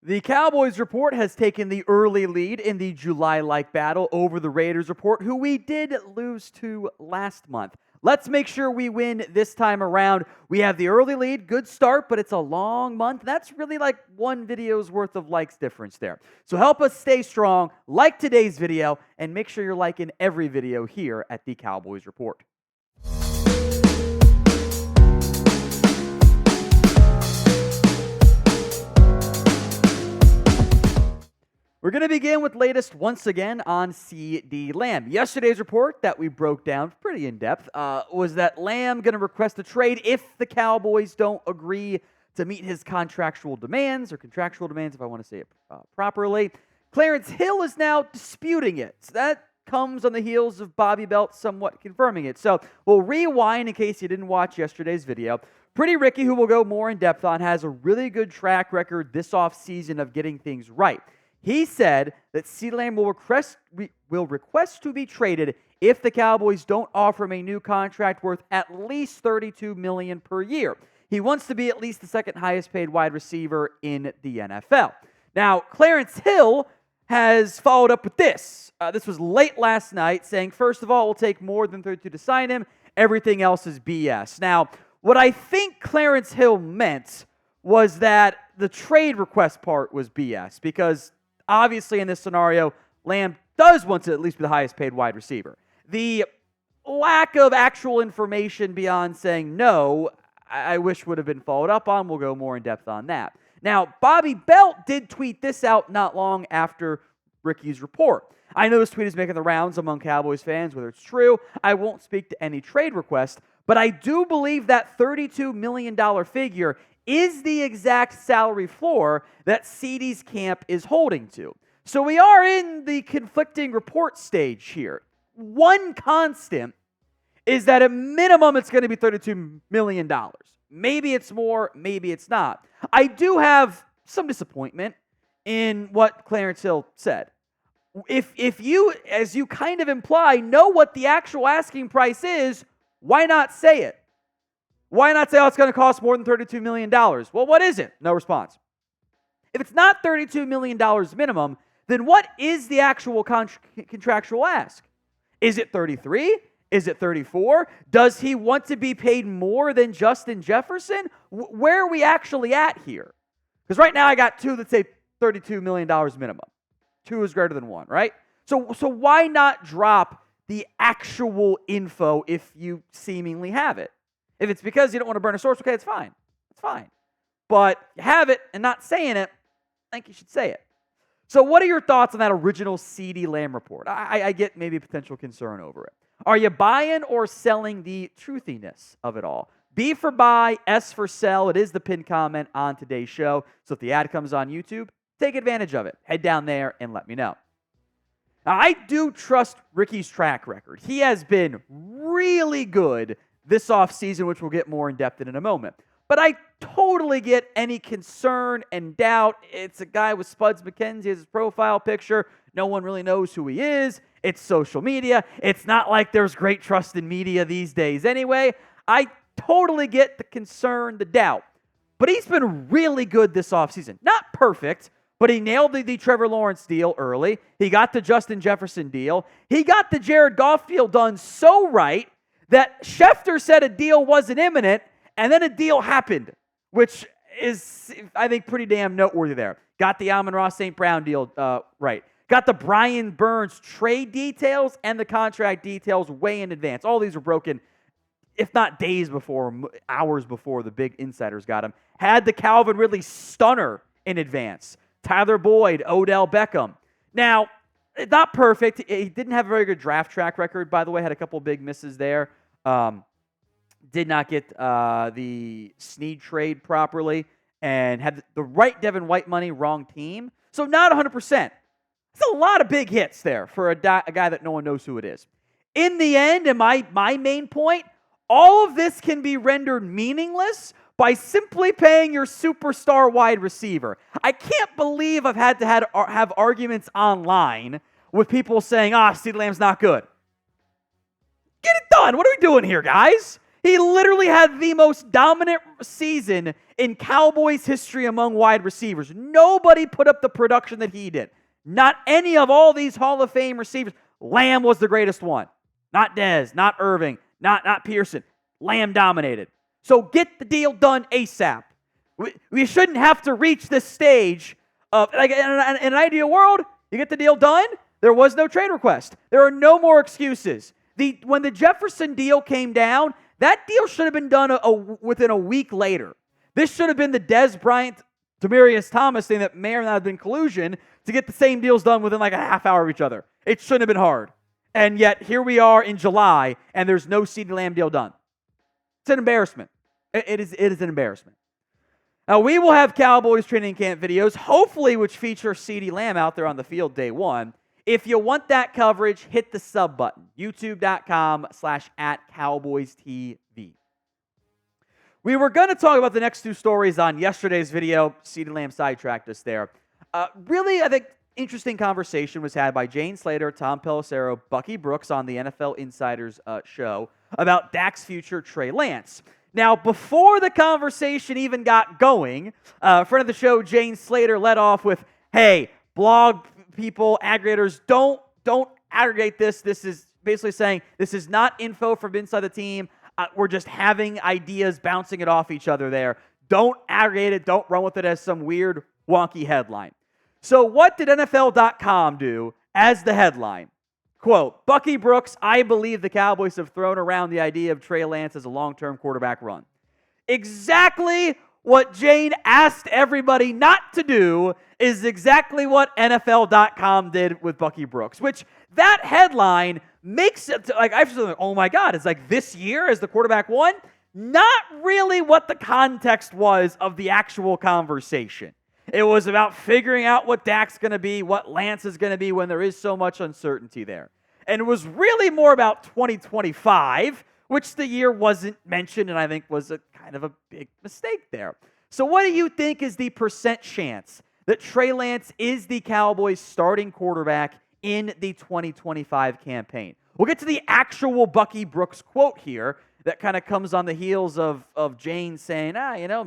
The Cowboys report has taken the early lead in the July-like battle over the Raiders report, who we did lose to last month. Let's make sure we win this time around. We have the early lead, good start, but it's a long month. That's really like one video's worth of likes difference there. So help us stay strong, like today's video, and make sure you're liking every video here at the Cowboys report. We're going to begin with latest once again on CeeDee Lamb. Yesterday's report that we broke down pretty in depth was that Lamb going to request a trade if the Cowboys don't agree to meet his contractual demands, or contractual demands if I want to say it properly. Clarence Hill is now disputing it. So that comes on the heels of Bobby Belt somewhat confirming it. So we'll rewind in case you didn't watch yesterday's video. Pretty Ricky, who we'll go more in depth on, has a really good track record this offseason of getting things right. He said that CeeDee Lamb will request to be traded if the Cowboys don't offer him a new contract worth at least $32 million per year. He wants to be at least the second highest paid wide receiver in the NFL. Now, Clarence Hill has followed up with this. This was late last night, saying, first of all, it will take more than 32 to sign him. Everything else is BS. Now, what I think Clarence Hill meant was that the trade request part was BS, because obviously, in this scenario, Lamb does want to at least be the highest paid wide receiver. The lack of actual information beyond saying no, I wish would have been followed up on. We'll go more in depth on that. Now, Bobby Belt did tweet this out not long after Ricky's report. I know this tweet is making the rounds among Cowboys fans, whether it's true. I won't speak to any trade request, but I do believe that $32 million figure is the exact salary floor that CeeDee's camp is holding to. So we are in the conflicting report stage here. One constant is that at minimum it's going to be $32 million. Maybe it's more, maybe it's not. I do have some disappointment in what Clarence Hill said. If you, as you kind of imply, know what the actual asking price is, why not say it? Why not say, oh, it's going to cost more than $32 million? Well, what is it? No response. If it's not $32 million minimum, then what is the actual contractual ask? Is it 33? Is it 34? Does he want to be paid more than Justin Jefferson? Where are we actually at here? Because right now I got two that say $32 million minimum. Two is greater than one, right? So why not drop the actual info if you seemingly have it? If it's because you don't want to burn a source, okay, it's fine. It's fine. But you have it and not saying it, I think you should say it. So what are your thoughts on that original CeeDee Lamb report? I get maybe potential concern over it. Are you buying or selling the truthiness of it all? B for buy, S for sell. It is the pinned comment on today's show. So if the ad comes on YouTube, take advantage of it. Head down there and let me know. Now, I do trust Ricky's track record. He has been really good this offseason, which we'll get more in depth in a moment. But I totally get any concern and doubt. It's a guy with Spuds McKenzie as his profile picture. No one really knows who he is. It's social media. It's not like there's great trust in media these days anyway. I totally get the concern, the doubt. But he's been really good this offseason. Not perfect, but he nailed the Trevor Lawrence deal early. He got the Justin Jefferson deal. He got the Jared Goff deal done so right that Schefter said a deal wasn't imminent, and then a deal happened, which is, I think, pretty damn noteworthy there. Got the Amon-Ra St. Brown deal right. Got the Brian Burns trade details and the contract details way in advance. All these were broken, if not days before, hours before the big insiders got him. Had the Calvin Ridley stunner in advance. Tyler Boyd, Odell Beckham. Now, not perfect. He didn't have a very good draft track record, by the way. Had a couple big misses there. Did not get the Snead trade properly. And had the right Devin White money, wrong team. So not 100%. It's a lot of big hits there for a guy that no one knows who it is. In the end, and my main point, all of this can be rendered meaningless by simply paying your superstar wide receiver. I can't believe I've had to have arguments online with people saying, CeeDee Lamb's not good. Get it done. What are we doing here, guys? He literally had the most dominant season in Cowboys history among wide receivers. Nobody put up the production that he did. Not any of all these Hall of Fame receivers. Lamb was the greatest one. Not Dez, not Irving, not Pearson. Lamb dominated. So get the deal done ASAP. We shouldn't have to reach this stage of, like, in an ideal world, you get the deal done, there was no trade request. There are no more excuses. When the Jefferson deal came down, that deal should have been done within a week later. This should have been the Dez Bryant, Demaryius Thomas thing that may or not have been collusion to get the same deals done within like a half hour of each other. It shouldn't have been hard. And yet, here we are in July, and there's no CeeDee Lamb deal done. It's an embarrassment. It is an embarrassment. Now, we will have Cowboys training camp videos, hopefully which feature CeeDee Lamb out there on the field day one. If you want that coverage, hit the sub button, youtube.com/@CowboysTV. We were going to talk about the next two stories on yesterday's video. CeeDee Lamb sidetracked us there. Really, I think, interesting conversation was had by Jane Slater, Tom Pelissero, Bucky Brooks on the NFL Insiders show about Dak's future, Trey Lance. Now, before the conversation even got going, friend of the show, Jane Slater, led off with, hey, blog people, aggregators, don't aggregate this. This is basically saying this is not info from inside the team. We're just having ideas, bouncing it off each other there. Don't aggregate it. Don't run with it as some weird, wonky headline. So what did NFL.com do as the headline? Quote, Bucky Brooks, I believe the Cowboys have thrown around the idea of Trey Lance as a long-term quarterback run. Exactly what Jane asked everybody not to do is exactly what NFL.com did with Bucky Brooks, which that headline makes it, like, I feel like, oh my God, it's like this year as the quarterback one? Not really what the context was of the actual conversation. It was about figuring out what Dak's going to be, what Lance is going to be when there is so much uncertainty there. And it was really more about 2025, which the year wasn't mentioned and I think was a kind of a big mistake there. So what do you think is the percent chance that Trey Lance is the Cowboys' starting quarterback in the 2025 campaign? We'll get to the actual Bucky Brooks quote here that kind of comes on the heels of Jane saying,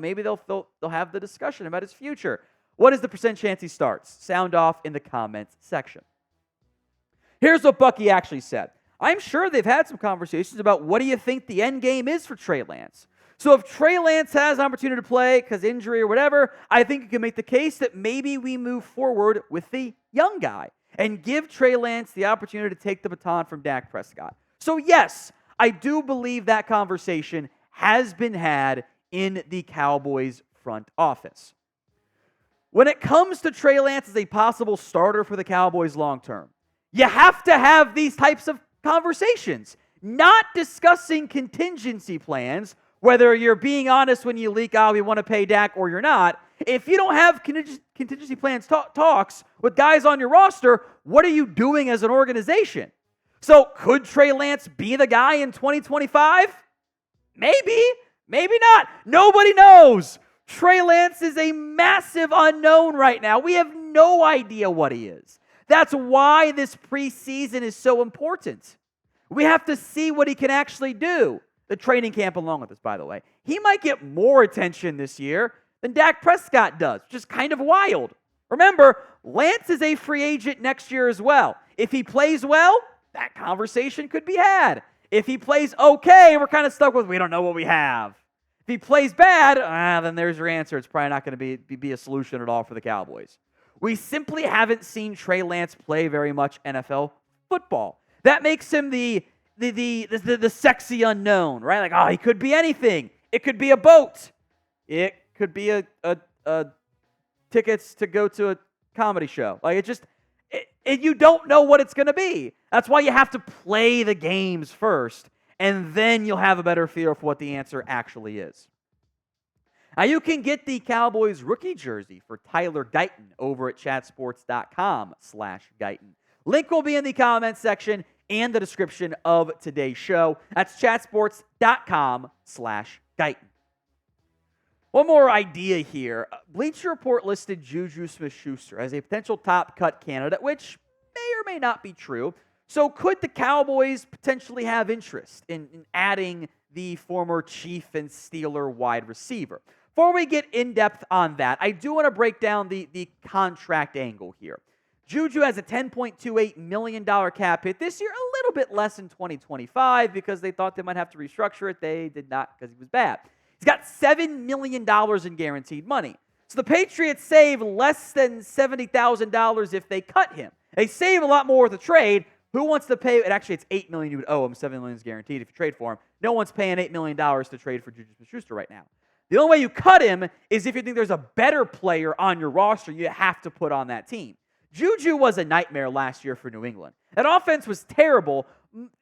maybe they'll have the discussion about his future. What is the percent chance he starts? Sound off in the comments section. Here's what Bucky actually said. I'm sure they've had some conversations about what do you think the end game is for Trey Lance. So if Trey Lance has an opportunity to play because injury or whatever, I think you can make the case that maybe we move forward with the young guy and give Trey Lance the opportunity to take the baton from Dak Prescott. So yes, I do believe that conversation has been had in the Cowboys front office. When it comes to Trey Lance as a possible starter for the Cowboys long term, you have to have these types of conversations, not discussing contingency plans, whether you're being honest when you leak, we want to pay Dak, or you're not. If you don't have contingency plans talks with guys on your roster, what are you doing as an organization? So could Trey Lance be the guy in 2025? Maybe, maybe not. Nobody knows. Trey Lance is a massive unknown right now. We have no idea what he is. That's why this preseason is so important. We have to see what he can actually do. The training camp along with this, by the way. He might get more attention this year than Dak Prescott does, which is kind of wild. Remember, Lance is a free agent next year as well. If he plays well, that conversation could be had. If he plays okay, we're kind of stuck with, we don't know what we have. If he plays bad, then there's your answer. It's probably not going to be a solution at all for the Cowboys. We simply haven't seen Trey Lance play very much NFL football. That makes him the sexy unknown, right? Like, he could be anything. It could be a boat. It could be a tickets to go to a comedy show. Like, you don't know what it's going to be. That's why you have to play the games first, and then you'll have a better feel for what the answer actually is. Now, you can get the Cowboys rookie jersey for Tyler Guyton over at chatsports.com/Guyton. Link will be in the comments section and the description of today's show. That's chatsports.com/Guyton. One more idea here. Bleacher Report listed JuJu Smith-Schuster as a potential top cut candidate, which may or may not be true. So could the Cowboys potentially have interest in adding the former Chief and Steeler wide receiver? Before we get in depth on that, I do want to break down the contract angle here. JuJu has a $10.28 million cap hit this year, a little bit less in 2025 because they thought they might have to restructure it. They did not because he was bad. He's got $7 million in guaranteed money. So the Patriots save less than $70,000 if they cut him. They save a lot more with a trade. Who wants to pay? And actually, it's $8 million you would owe him. $7 million is guaranteed if you trade for him. No one's paying $8 million to trade for JuJu Smith-Schuster right now. The only way you cut him is if you think there's a better player on your roster you have to put on that team. JuJu was a nightmare last year for New England. That offense was terrible,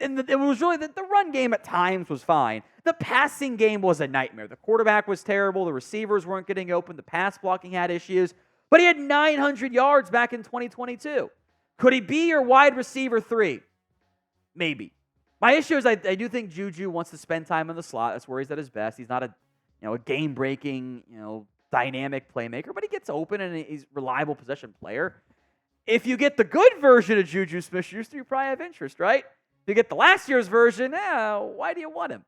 and it was really the run game at times was fine. The passing game was a nightmare. The quarterback was terrible. The receivers weren't getting open. The pass blocking had issues. But he had 900 yards back in 2022. Could he be your wide receiver 3? Maybe. My issue is I do think JuJu wants to spend time in the slot. That's where he's at his best. He's not a game-breaking, dynamic playmaker, but he gets open and he's a reliable possession player. If you get the good version of JuJu Smith-Schuster, you probably have interest, right? If you get the last year's version, why do you want him?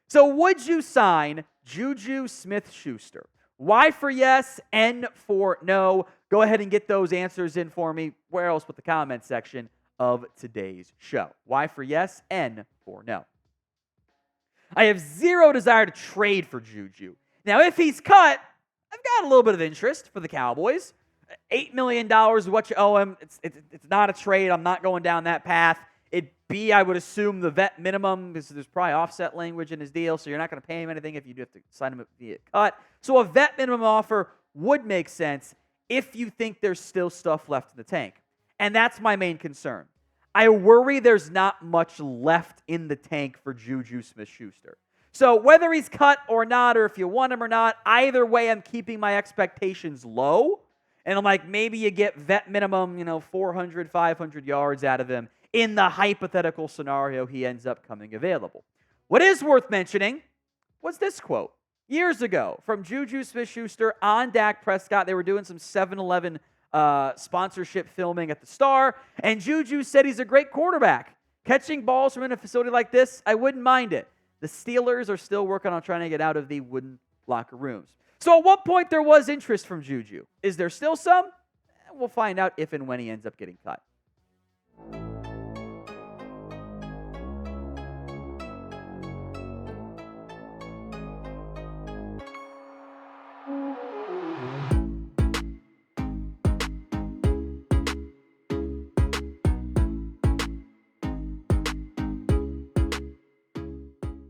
So would you sign JuJu Smith-Schuster? Y for yes, N for no. Go ahead and get those answers in for me. Where else but the comment section of today's show? Y for yes, N for no. I have zero desire to trade for JuJu. Now, if he's cut, I've got a little bit of interest for the Cowboys. $8 million is what you owe him. It's not a trade. I'm not going down that path. It'd be, I would assume, the vet minimum, because there's probably offset language in his deal, so you're not going to pay him anything if you do have to sign him via cut. So a vet minimum offer would make sense if you think there's still stuff left in the tank. And that's my main concern. I worry there's not much left in the tank for JuJu Smith-Schuster. So whether he's cut or not, or if you want him or not, either way I'm keeping my expectations low. And I'm like, maybe you get vet minimum, 400, 500 yards out of him in the hypothetical scenario he ends up coming available. What is worth mentioning was this quote. Years ago from JuJu Smith-Schuster on Dak Prescott. They were doing some 7-Eleven sponsorship filming at the Star, and JuJu said he's a great quarterback. Catching balls from in a facility like this, I wouldn't mind it. The Steelers are still working on trying to get out of the wooden locker rooms. So at what point there was interest from JuJu? Is there still some? We'll find out if and when he ends up getting cut.